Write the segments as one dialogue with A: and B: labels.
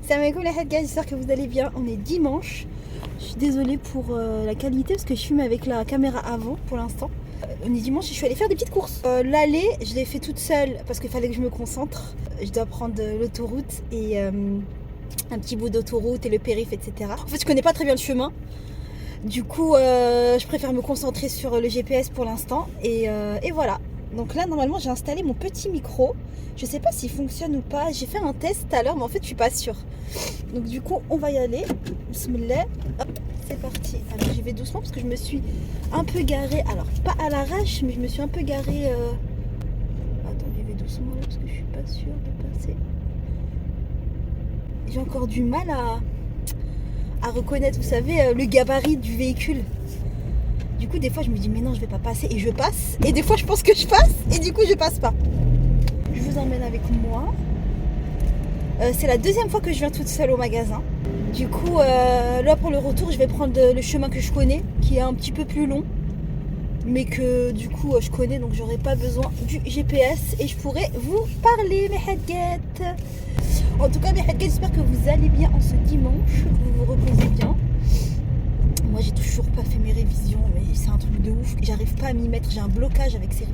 A: Salam alaikum les gars, j'espère que vous allez bien. On est dimanche. Je suis désolée pour la qualité parce que je filme avec la caméra avant pour l'instant. On est dimanche et je suis allée faire des petites courses. L'aller, je l'ai fait toute seule parce qu'il fallait que je me concentre. Je dois prendre l'autoroute et un petit bout d'autoroute et le périph', etc. En fait, je connais pas très bien le chemin. Du coup, je préfère me concentrer sur le GPS pour l'instant. Et voilà. Donc là, normalement, j'ai installé mon petit micro. Je sais pas s'il fonctionne ou pas. J'ai fait un test tout à l'heure, mais en fait, je suis pas sûre. Donc du coup, on va y aller. Bismillah. Hop, c'est parti. Alors, j'y vais doucement parce que je me suis un peu garée. Alors, pas à l'arrache, mais je me suis un peu garée. Attends, j'y vais doucement là parce que je suis pas sûre de passer. J'ai encore du mal à reconnaître, vous savez, le gabarit du véhicule. Du coup, des fois, je me dis, mais non, je vais pas passer. Et je passe. Et des fois, je pense que je passe. Et du coup, je passe pas. Je vous emmène avec moi. C'est la deuxième fois que je viens toute seule au magasin. Du coup, là, pour le retour, je vais prendre le chemin que je connais, qui est un petit peu plus long. Mais que, du coup, je connais. Donc, j'aurai pas besoin du GPS. Et je pourrai vous parler, mes hadguettes. En tout cas, mes hadguettes, j'espère que vous allez bien en ce dimanche. Que vous vous reposez bien. Moi, j'ai toujours pas fait mes révisions, mais c'est un truc de ouf. J'arrive pas à m'y mettre. J'ai un blocage avec ces.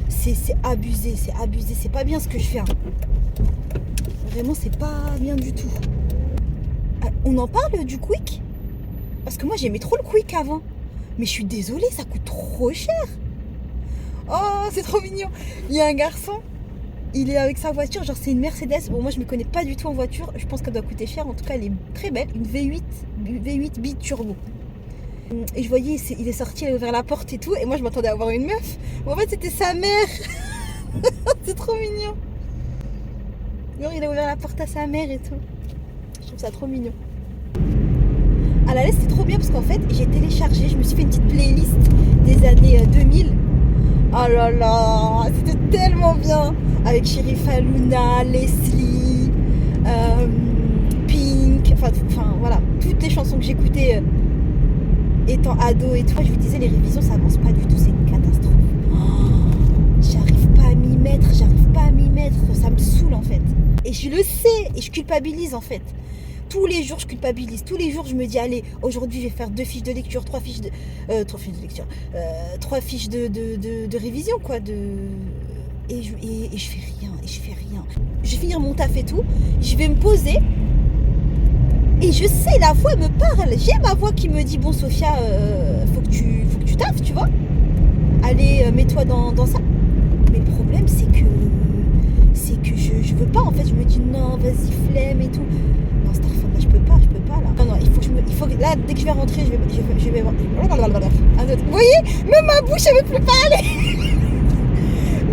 A: C'est abusé, c'est abusé. C'est pas bien ce que je fais. Hein. Vraiment, c'est pas bien du tout. On en parle du Quick? Parce que moi, j'aimais trop le Quick avant. Mais je suis désolée, ça coûte trop cher. Oh, c'est trop mignon. Il y a un garçon, il est avec sa voiture. Genre, c'est une Mercedes. Bon, moi, je me connais pas du tout en voiture. Je pense qu'elle doit coûter cher. En tout cas, elle est très belle. Une V8 bi-turbo. Et je voyais, il est sorti, il a ouvert la porte et tout. Et moi, je m'attendais à avoir une meuf. Mais en fait, c'était sa mère. C'est trop mignon. Alors, il a ouvert la porte à sa mère et tout. Je trouve ça trop mignon. À la laisse, c'est trop bien parce qu'en fait, j'ai téléchargé, je me suis fait une petite playlist des années 2000. Oh là là, c'était tellement bien. Avec Sherifa Luna, Leslie, Pink. Enfin, voilà. Toutes les chansons que j'écoutais. Étant ado et tout, je vous disais, les révisions ça avance pas du tout, c'est une catastrophe. Oh, j'arrive pas à m'y mettre, ça me saoule en fait. Et je le sais, et je culpabilise en fait. Tous les jours je culpabilise, tous les jours je me dis allez, aujourd'hui je vais faire 2 fiches de lecture, 3 fiches de révision quoi, et je fais rien, Je vais finir mon taf et tout, je vais me poser. Et je sais, la voix me parle. J'ai ma voix qui me dit bon Sophia, faut que tu taffes, tu vois. Allez, mets-toi dans ça. Mais le problème c'est que je veux pas en fait. Je me dis non, vas-y flemme et tout. Non, je peux pas là. Non, il faut que là dès que je vais rentrer, je vais voir. Vous voyez, même ma bouche elle veut plus parler.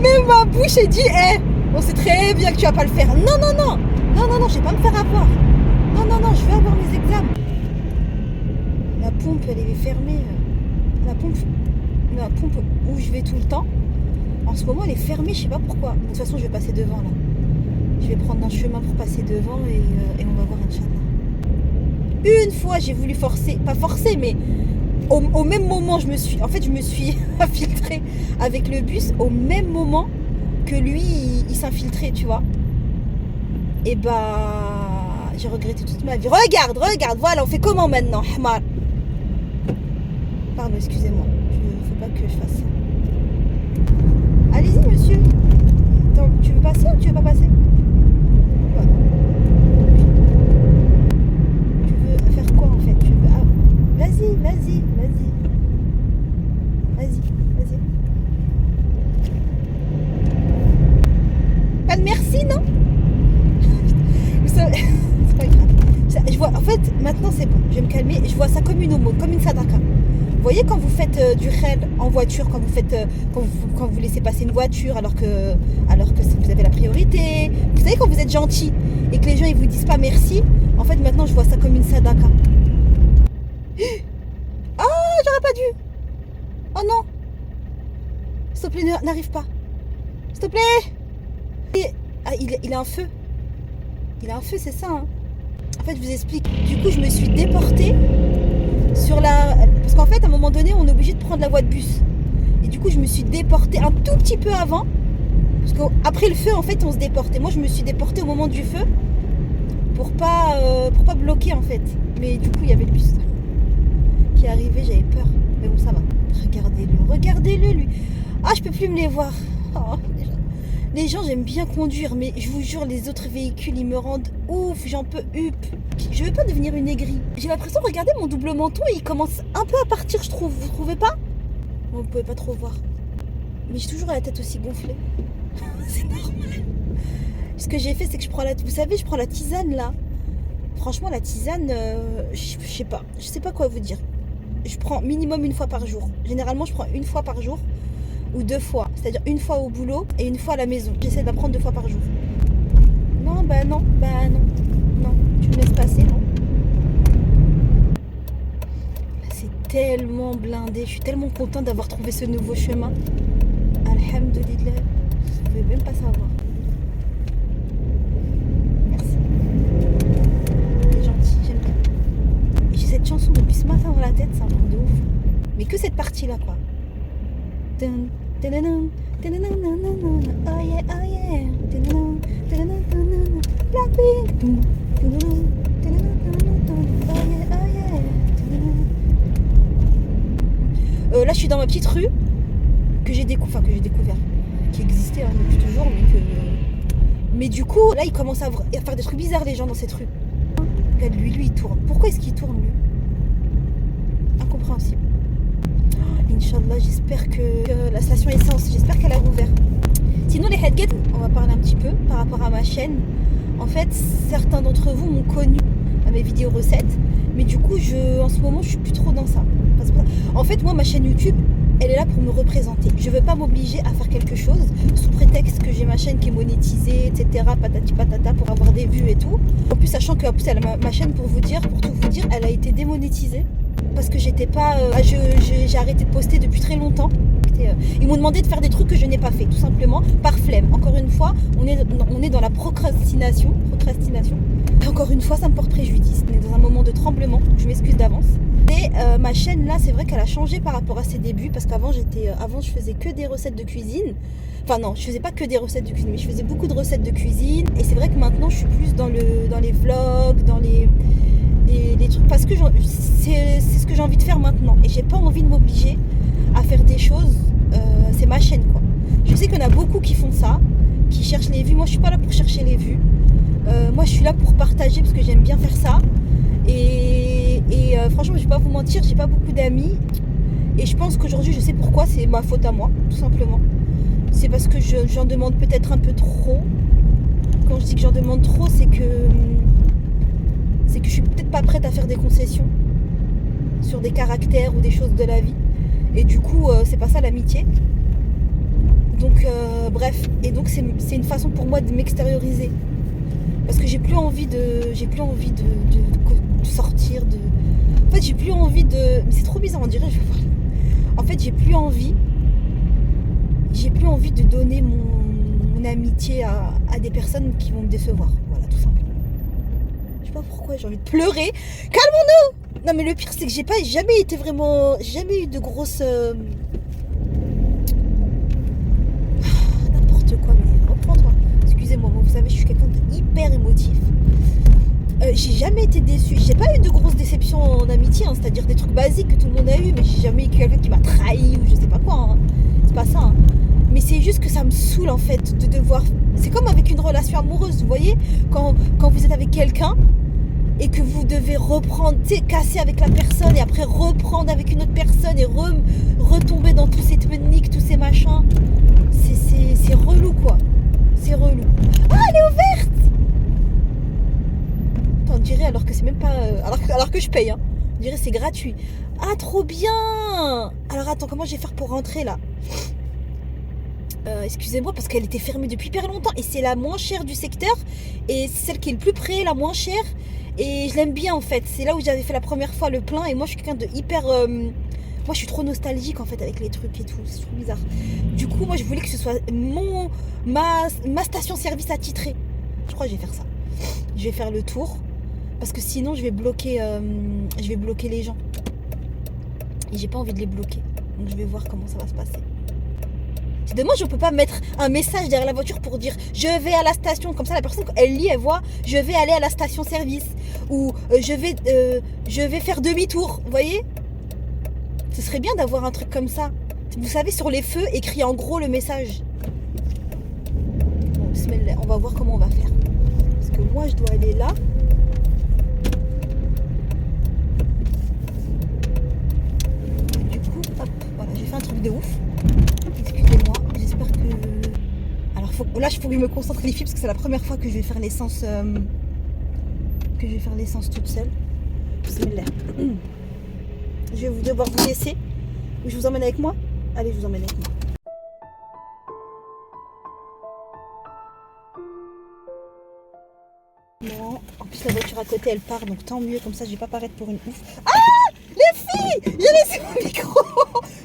A: Même ma bouche elle dit on sait très bien que tu vas pas le faire. Non, je vais pas me faire avoir. Non, je vais avoir mes examens. La pompe, elle est fermée. La pompe où je vais tout le temps, en ce moment, elle est fermée, je sais pas pourquoi. De toute façon, je vais passer devant, là. Je vais prendre un chemin pour passer devant et on va voir, Inch'Allah. Une fois, j'ai voulu forcer, pas forcer, mais au même moment, je me suis infiltrée avec le bus au même moment que lui, il s'infiltrait, tu vois. Et j'ai regretté toute ma vie. Regarde, voilà, on fait comment maintenant, Hamar? Pardon, excusez-moi. Faut pas que je fasse ça. Allez-y, monsieur. Attends, tu veux passer ou tu veux pas passer? Voilà. Tu veux faire quoi en fait? Vas-y. Pas de merci, non? Vous savez. C'est pas grave. Je vois, en fait, maintenant c'est bon, je vais me calmer. Je vois ça comme une homo, comme une sadaka. Vous voyez quand vous faites du khel en voiture, quand vous laissez passer une voiture alors que vous avez la priorité. Vous savez quand vous êtes gentil et que les gens ils vous disent pas merci. En fait maintenant je vois ça comme une sadaka. Ah, j'aurais pas dû. Oh non. S'il te plaît, n'arrive pas. S'il te plaît. Ah, il a un feu. Il a un feu, c'est ça, hein. En fait, je vous explique. Du coup, je me suis déportée parce qu'en fait, à un moment donné, on est obligé de prendre la voie de bus. Et du coup, je me suis déportée un tout petit peu avant. Parce qu'après le feu, en fait, on se déporte. Et moi, je me suis déportée au moment du feu. pour pas bloquer en fait. Mais du coup, il y avait le bus qui arrivait, j'avais peur. Mais bon, ça va. Regardez-le lui. Ah, je peux plus me les voir. Oh, les gens, j'aime bien conduire, mais je vous jure, les autres véhicules, ils me rendent ouf, j'en peux hup. Je veux pas devenir une aigrie. J'ai l'impression, regardez mon double menton, il commence un peu à partir, je trouve. Vous trouvez pas? Bon, vous pouvez pas trop voir. Mais j'ai toujours la tête aussi gonflée. C'est normal. Ce que j'ai fait, c'est que je prends vous savez, je prends la tisane là. Franchement, la tisane, je sais pas quoi vous dire. Je prends minimum une fois par jour. Généralement, je prends une fois par jour ou 2 fois. C'est-à-dire une fois au boulot et une fois à la maison. J'essaie d'en prendre 2 fois par jour. Non, non. Non, tu me laisses passer, non. C'est tellement blindé. Je suis tellement contente d'avoir trouvé ce nouveau chemin. Alhamdoulilah. Vous pouvez même pas savoir. Merci. T'es gentil, j'aime bien. Et j'ai cette chanson depuis ce matin dans la tête, c'est un truc de ouf. Mais que cette partie-là, quoi. Oh yeah, oh yeah. Blackpink. Là, je suis dans ma petite rue que j'ai découvert, qui existait depuis toujours, mais du coup, là, ils commencent à faire des trucs bizarres, les gens dans cette rue. Regarde, lui, il tourne. Pourquoi est-ce qu'il tourne, lui? Incompréhensible. Inch'Allah, j'espère que la station essence, j'espère qu'elle a rouvert. Sinon, les headgets, on va parler un petit peu par rapport à ma chaîne. En fait, certains d'entre vous m'ont connu à mes vidéos recettes, mais du coup, en ce moment, je suis plus trop dans ça. En fait, moi, ma chaîne YouTube, elle est là pour me représenter. Je veux pas m'obliger à faire quelque chose sous prétexte que j'ai ma chaîne qui est monétisée, etc. Patati patata pour avoir des vues et tout. En plus, sachant que ma chaîne, pour tout vous dire, elle a été démonétisée parce que j'étais pas. J'ai arrêté de poster depuis très longtemps. Ils m'ont demandé de faire des trucs que je n'ai pas fait, tout simplement par flemme. Encore une fois, on est dans la procrastination. Encore une fois, ça me porte préjudice. On est dans un moment de tremblement. Je m'excuse d'avance. Et ma chaîne là, c'est vrai qu'elle a changé par rapport à ses débuts parce qu'avant je faisais que des recettes de cuisine. Enfin non, je faisais pas que des recettes de cuisine, mais je faisais beaucoup de recettes de cuisine. Et c'est vrai que maintenant, je suis plus dans les vlogs, dans les trucs parce que c'est ce que j'ai envie de faire maintenant. Et j'ai pas envie de m'obliger à faire des choses. C'est ma chaîne quoi. Je sais qu'il y en a beaucoup qui font ça, qui cherchent les vues. Moi, je suis pas là pour chercher les vues. Moi, je suis là pour partager parce que j'aime bien faire ça. Et franchement, je vais pas vous mentir, j'ai pas beaucoup d'amis. Et je pense qu'aujourd'hui, je sais pourquoi, c'est ma faute à moi, tout simplement. C'est parce que j'en demande peut-être un peu trop. Quand je dis que j'en demande trop, c'est que je suis peut-être pas prête à faire des concessions sur des caractères ou des choses de la vie. Et du coup, c'est pas ça l'amitié. Donc, bref. Et donc, c'est une façon pour moi de m'extérioriser. Parce que j'ai plus envie de sortir, en fait, j'ai plus envie de... Mais c'est trop bizarre, on dirait, en fait, j'ai plus envie de donner mon amitié à des personnes qui vont me décevoir. Voilà, tout simplement. Je sais pas pourquoi, j'ai envie de pleurer. Calmons-nous! Non, mais le pire, c'est que j'ai jamais eu de grosses... N'importe quoi, mais reprends-toi. Excusez-moi, vous savez, je suis quelqu'un de hyper émotif. J'ai jamais été déçue. J'ai pas eu de grosses déceptions en amitié, hein, c'est-à-dire des trucs basiques que tout le monde a eu, mais j'ai jamais eu quelqu'un qui m'a trahi ou je sais pas quoi. Hein. C'est pas ça. Hein. Mais c'est juste que ça me saoule en fait de devoir. C'est comme avec une relation amoureuse, vous voyez, quand vous êtes avec quelqu'un et que vous devez reprendre, tu sais, casser avec la personne et après reprendre avec une autre personne et retomber dans tous ces toniques, tous ces machins. C'est relou quoi. C'est relou. Ah, elle est ouverte! On dirait alors que c'est même pas... alors que je paye, hein. On dirait c'est gratuit. Ah, trop bien! Alors attends, comment je vais faire pour rentrer là? Excusez-moi parce qu'elle était fermée depuis hyper longtemps et c'est la moins chère du secteur et c'est celle qui est le plus près, la moins chère et je l'aime bien en fait. C'est là où j'avais fait la première fois le plein et moi je suis quelqu'un de hyper... Moi je suis trop nostalgique en fait avec les trucs et tout, c'est trop bizarre. Du coup moi je voulais que ce soit ma station-service attitrée. Je crois que je vais faire ça. Je vais faire le tour parce que sinon je vais bloquer les gens. Et j'ai pas envie de les bloquer. Donc je vais voir comment ça va se passer. C'est dommage, on peut pas mettre un message derrière la voiture pour dire je vais à la station. Comme ça, la personne, quand elle lit, elle voit je vais aller à la station-service. Ou je vais faire demi-tour. Vous voyez? Ce serait bien d'avoir un truc comme ça. Vous savez, sur les feux, écrit en gros le message. Bon, bismillah, on va voir comment on va faire. Parce que moi, je dois aller là. Du coup, hop, voilà, j'ai fait un truc de ouf. Excusez-moi, j'espère que... Alors là, il faut que je me concentre les filles, parce que c'est la première fois que je vais faire l'essence toute seule. Bismillah. Je vais devoir vous laisser. Je vous emmène avec moi? Allez, je vous emmène avec moi. Bon, en plus la voiture à côté elle part, donc tant mieux, comme ça je vais pas paraître pour une ouf. Ah, les filles, j'ai laissé mon micro.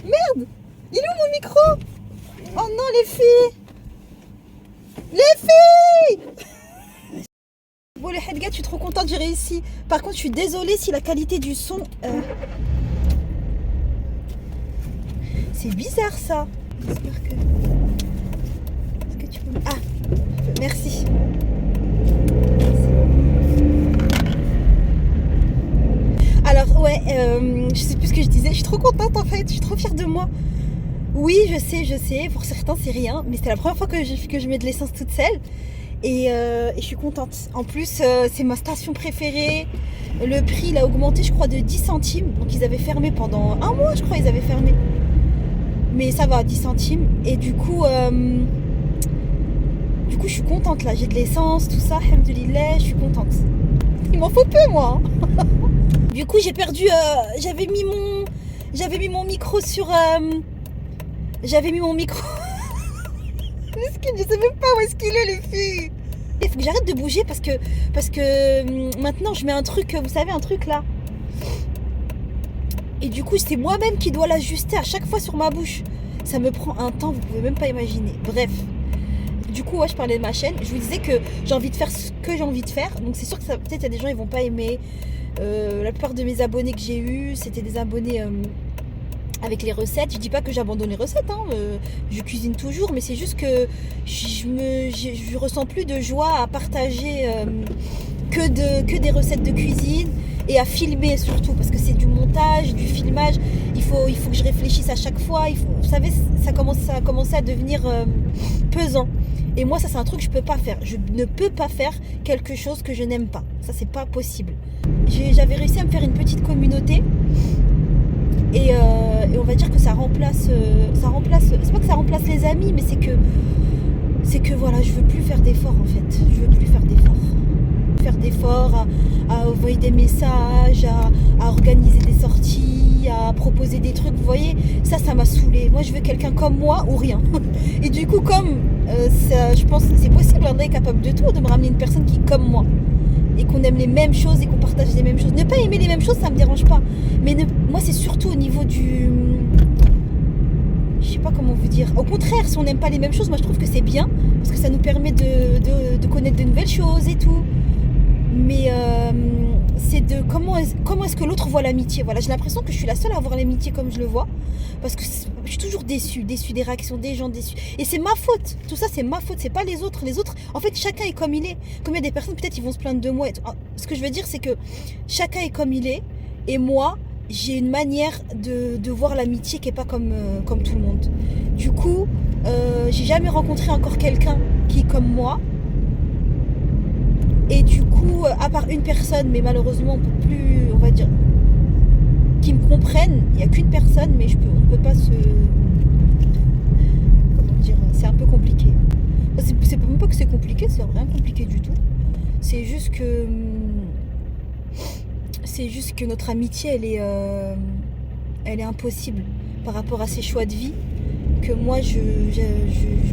A: Merde, il est où mon micro? Oh non, les filles. Bon les headgats, je suis trop contente, j'ai réussi. Par contre, je suis désolée si la qualité du son... C'est bizarre ça. J'espère que... Est-ce que tu peux... Ah, merci. Alors ouais, je sais plus ce que je disais. Je suis trop contente en fait, je suis trop fière de moi. Oui, je sais, pour certains c'est rien, mais c'était la première fois que je mets de l'essence toute seule. Et je suis contente. En plus, c'est ma station préférée. Le prix il a augmenté, je crois, de 10 centimes. Donc ils avaient fermé pendant un mois, je crois, ils avaient fermé. Mais ça va, 10 centimes. Et du coup, je suis contente là. J'ai de l'essence, tout ça, alhamdoulilah, je suis contente. Il m'en faut peu, moi. Du coup, j'ai perdu. J'avais mis mon micro sur. J'avais mis mon micro. Je sais même pas où est-ce qu'il est, les filles. Il faut que j'arrête de bouger parce que maintenant je mets un truc, vous savez, un truc là. Et du coup, c'est moi-même qui dois l'ajuster à chaque fois sur ma bouche. Ça me prend un temps, vous pouvez même pas imaginer. Bref. Du coup, ouais, je parlais de ma chaîne. Je vous disais que j'ai envie de faire ce que j'ai envie de faire. Donc c'est sûr que peut-être il y a des gens ils vont pas aimer. La plupart de mes abonnés que j'ai eus, c'était des abonnés avec les recettes. Je dis pas que j'abandonne les recettes, hein. Je cuisine toujours, mais c'est juste que je ressens plus de joie à partager que des recettes de cuisine et à filmer surtout, parce que c'est du montage, du filmage. Il faut que je réfléchisse à chaque fois. Vous savez, ça a commencé à devenir pesant. Et moi, ça c'est un truc que je peux pas faire. Je ne peux pas faire quelque chose que je n'aime pas. Ça, c'est pas possible. J'avais réussi à me faire une petite communauté. Et on va dire que ça remplace, c'est pas que ça remplace les amis, mais c'est que voilà, je veux plus faire d'efforts en fait. Je veux plus faire d'efforts. Faire d'efforts, à envoyer des messages, à organiser des sorties, à proposer des trucs, vous voyez, ça m'a saoulée. Moi, je veux quelqu'un comme moi ou rien. Et du coup, comme je pense que c'est possible, on est capable de tout, de me ramener une personne qui est comme moi. Et qu'on aime les mêmes choses et qu'on partage les mêmes choses. Ne pas aimer les mêmes choses, ça me dérange pas. Mais moi, c'est surtout au niveau du... Je sais pas comment vous dire. Au contraire, si on n'aime pas les mêmes choses, moi je trouve que c'est bien. Parce que ça nous permet de connaître de nouvelles choses et tout. Mais c'est de comment est-ce que l'autre voit l'amitié. Voilà, j'ai l'impression que je suis la seule à voir l'amitié comme je le vois. Parce que je suis toujours déçue des réactions des gens, déçus. Et c'est ma faute. Tout ça, c'est ma faute. C'est pas les autres. Les autres, en fait, chacun est comme il est. Comme il y a des personnes, peut-être, ils vont se plaindre de moi. Ce que je veux dire, c'est que chacun est comme il est. Et moi, j'ai une manière de voir l'amitié qui est pas comme tout le monde. Du coup, j'ai jamais rencontré encore quelqu'un qui est comme moi. Et du coup, à part une personne, mais malheureusement, on peut plus, on va dire, qui me comprennent. Il n'y a qu'une personne, mais on peut pas se... Comment dire, c'est un peu compliqué. C'est même pas que c'est compliqué, c'est rien compliqué du tout. C'est juste que notre amitié, elle est impossible par rapport à ses choix de vie. Que moi, je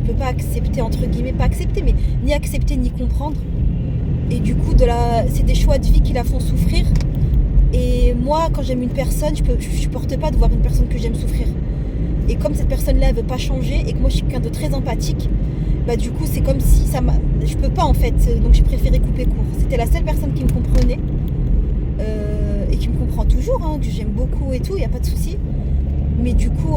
A: peux pas accepter, entre guillemets, pas accepter, mais ni accepter ni comprendre. Et du coup, c'est des choix de vie qui la font souffrir. Et moi, quand j'aime une personne, je supporte pas de voir une personne que j'aime souffrir. Et comme cette personne-là, elle veut pas changer, et que moi, je suis quelqu'un de très empathique, bah du coup, c'est comme si je peux pas en fait. Donc, j'ai préféré couper court. C'était la seule personne qui me comprenait. Et qui me comprend toujours, hein, que j'aime beaucoup et tout, il n'y a pas de souci. Mais du coup,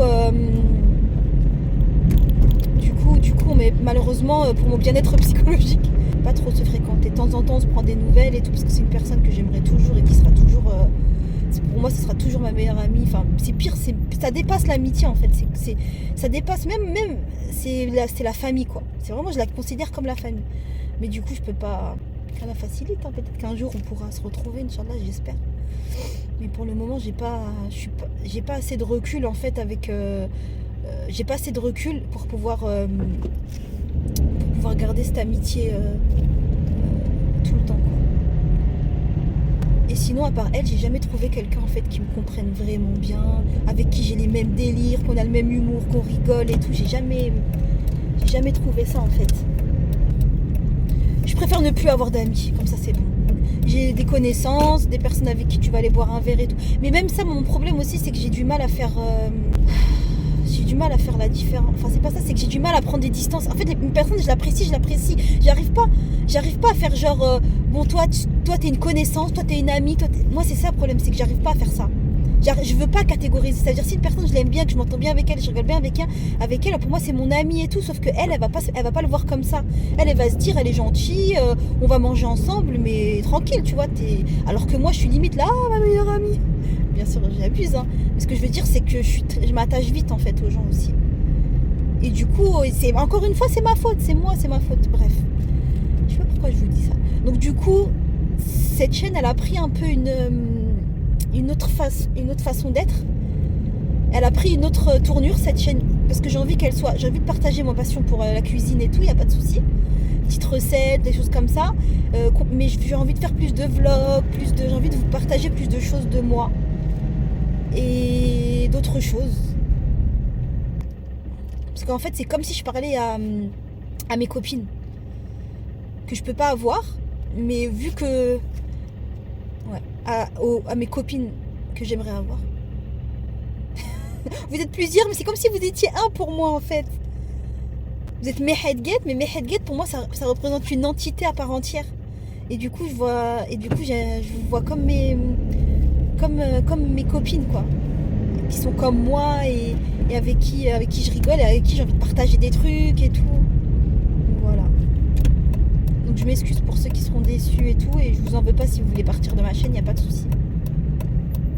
A: mais malheureusement, pour mon bien-être psychologique, pas trop se fréquenter. De temps en temps, on se prend des nouvelles et tout, parce que c'est une personne que j'aimerais toujours et qui sera toujours... pour moi, ce sera toujours ma meilleure amie. Enfin, c'est pire, ça dépasse l'amitié en fait. Ça dépasse même c'est la famille quoi. C'est vraiment, je la considère comme la famille. Mais du coup, je peux pas... Ça la facilite, hein. Peut-être qu'un jour on pourra se retrouver, Inch'Allah, j'espère. Mais pour le moment, j'ai pas assez de recul en fait avec... j'ai pas assez de recul pour pouvoir garder cette amitié tout le temps quoi. Et sinon, à part elle, j'ai jamais trouvé quelqu'un en fait qui me comprenne vraiment bien, avec qui j'ai les mêmes délires, qu'on a le même humour, qu'on rigole et tout. J'ai jamais trouvé ça en fait. Je préfère ne plus avoir d'amis, comme ça c'est bon. J'ai des connaissances, des personnes avec qui tu vas aller boire un verre et tout. Mais même ça, mon problème aussi, c'est que j'ai du mal à faire... la différence. Enfin, c'est pas ça, c'est que j'ai du mal à prendre des distances. En fait, une personne, je l'apprécie. J'arrive pas à faire genre... bon, toi, t'es une connaissance, toi, t'es une amie. Moi, c'est ça le problème, c'est que j'arrive pas à faire ça. Je veux pas catégoriser. C'est-à-dire, si une personne, je l'aime bien, que je m'entends bien avec elle, je rigole bien avec elle, pour moi, c'est mon amie et tout. Sauf que elle va pas le voir comme ça. Elle va se dire, elle est gentille, on va manger ensemble, mais tranquille, tu vois. Alors que moi, je suis limite là, ma meilleure amie. Bien sûr, j'abuse, hein. Mais ce que je veux dire, c'est que je m'attache vite, en fait, aux gens aussi. Et du coup, encore une fois, c'est ma faute. C'est moi, c'est ma faute. Bref. Je sais pas pourquoi je vous dis ça. Donc, du coup, cette chaîne, elle a pris un peu une autre façon d'être. Elle a pris une autre tournure, cette chaîne, parce que j'ai envie de partager ma passion pour la cuisine et tout, il n'y a pas de souci. Petites recettes, des choses comme ça. Mais j'ai envie de faire plus de vlogs, j'ai envie de vous partager plus de choses de moi. Et d'autres choses. Parce qu'en fait, c'est comme si je parlais à mes copines. Que je peux pas avoir, mais vu que... Ouais, à mes copines que j'aimerais avoir. Vous êtes plusieurs, mais c'est comme si vous étiez un pour moi en fait. Vous êtes Mehedget, mais Mehedget pour moi ça représente une entité à part entière. Et du coup je vous vois comme mes copines quoi, qui sont comme moi et avec qui je rigole et avec qui j'ai envie de partager des trucs et tout. Voilà. Donc je m'excuse pour ceux qui seront déçus et tout, et je vous en veux pas si vous voulez partir de ma chaîne, il n'y a pas de souci.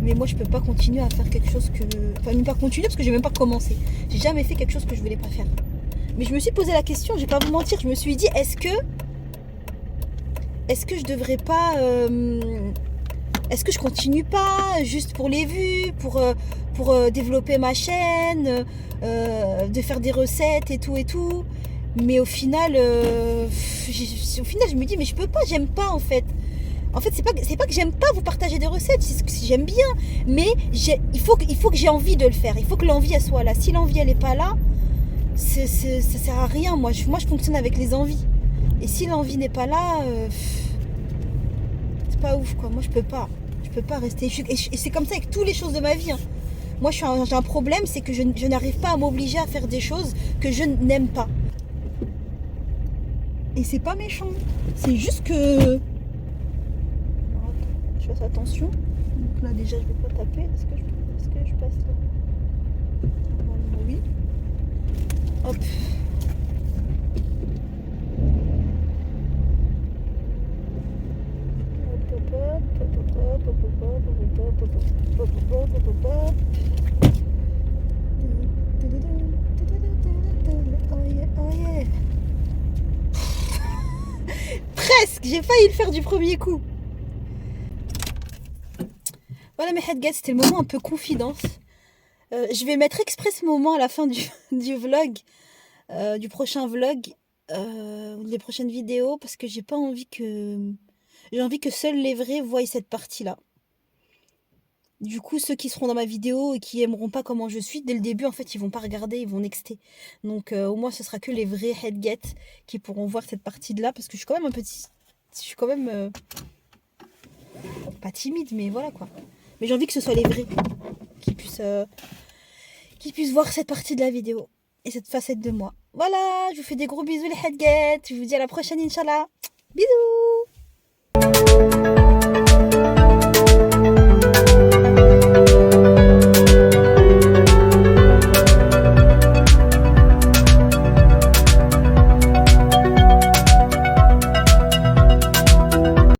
A: Mais moi je peux pas continuer à faire quelque chose que... Enfin même pas continuer parce que j'ai même pas commencé. J'ai jamais fait quelque chose que je voulais pas faire. Mais je me suis posé la question, je vais pas vous mentir, je me suis dit est-ce que je devrais pas... Est-ce que je continue pas juste pour les vues, pour développer ma chaîne, de faire des recettes et tout. Mais au final, je me dis mais je peux pas, j'aime pas en fait. En fait, c'est pas que j'aime pas vous partager des recettes, c'est que j'aime bien, mais il faut que j'ai envie de le faire. Il faut que l'envie elle soit là. Si l'envie elle est pas là, ça sert à rien. Moi, je fonctionne avec les envies. Et si l'envie n'est pas là, c'est pas ouf quoi. Moi, je peux pas rester. Et c'est comme ça avec toutes les choses de ma vie. Hein. Moi, j'ai un problème, c'est que je n'arrive pas à m'obliger à faire des choses que je n'aime pas. Et c'est pas méchant. C'est juste que... Je fasse attention. Donc là déjà je vais pas taper. Est-ce que je passe là? Normalement oui. Hop. Presque, j'ai failli le faire du premier coup. Voilà mes headgets, c'était le moment un peu confidence. Je vais mettre exprès ce moment à la fin du vlog, du prochain vlog, des prochaines vidéos, parce que j'ai envie que seuls les vrais voient cette partie-là. Du coup, ceux qui seront dans ma vidéo et qui aimeront pas comment je suis, dès le début, en fait, ils vont pas regarder, ils vont nexter. Donc, au moins, ce sera que les vrais headgets qui pourront voir cette partie-là, parce que je suis quand même pas timide, mais voilà quoi. Mais j'ai envie que ce soit les vrais qui puissent voir cette partie de la vidéo et cette facette de moi. Voilà, je vous fais des gros bisous les headgets. Je vous dis à la prochaine, Inch'Allah. Bisous.